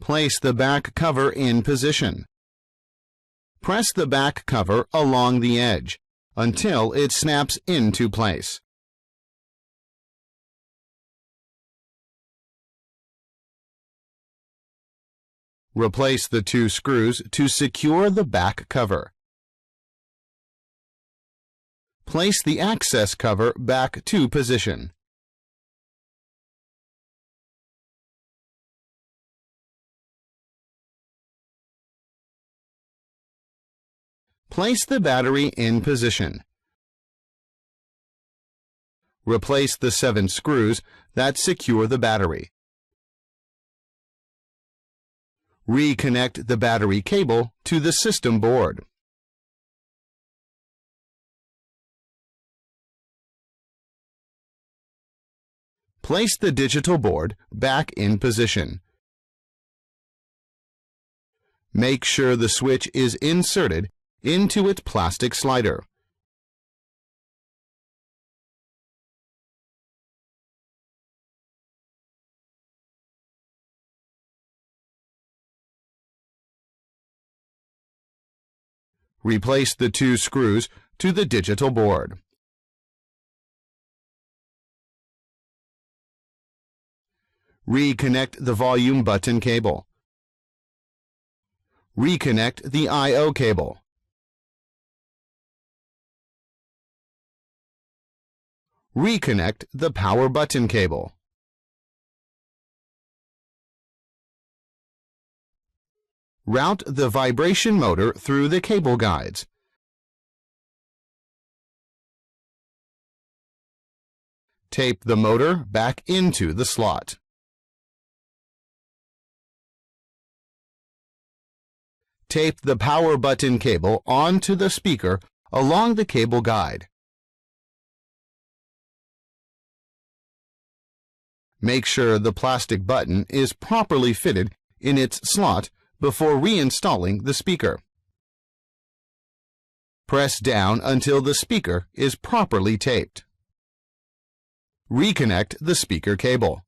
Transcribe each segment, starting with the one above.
Place the back cover in position. Press the back cover along the edge until it snaps into place. Replace the 2 screws to secure the back cover. Place the access cover back to position. Place the battery in position. Replace the 7 screws that secure the battery. Reconnect the battery cable to the system board. Place the digital board back in position. Make sure the switch is inserted into its plastic slider. Replace the 2 screws to the digital board. Reconnect the volume button cable. Reconnect the I/O cable. Reconnect the power button cable. Route the vibration motor through the cable guides. Tape the motor back into the slot. Tape the power button cable onto the speaker along the cable guide. Make sure the plastic button is properly fitted in its slot before reinstalling the speaker. Press down until the speaker is properly taped. Reconnect the speaker cable.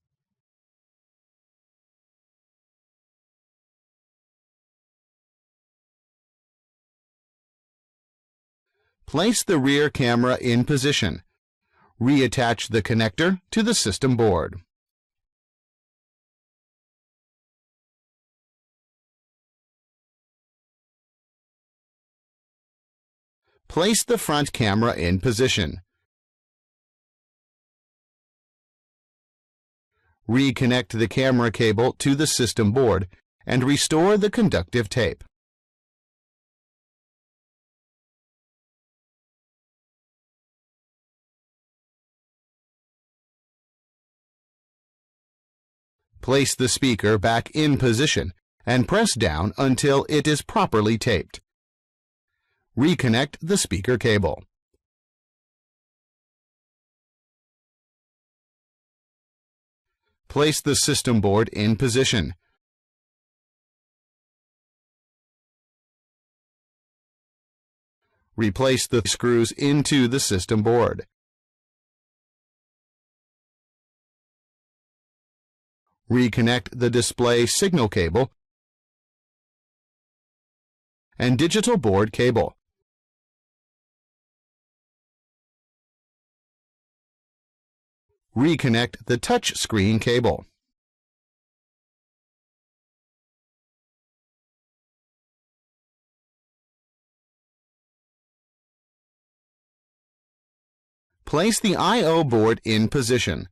Place the rear camera in position. Reattach the connector to the system board. Place the front camera in position. Reconnect the camera cable to the system board and restore the conductive tape. Place the speaker back in position and press down until it is properly taped. Reconnect the speaker cable. Place the system board in position. Replace the screws into the system board. Reconnect the display signal cable and digital board cable. Reconnect the touch screen cable. Place the I/O board in position.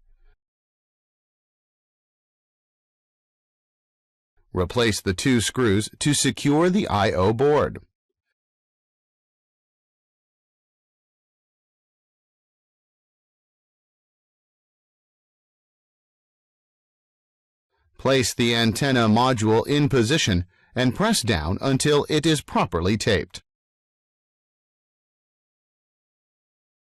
Replace the 2 screws to secure the I/O board. Place the antenna module in position and press down until it is properly taped.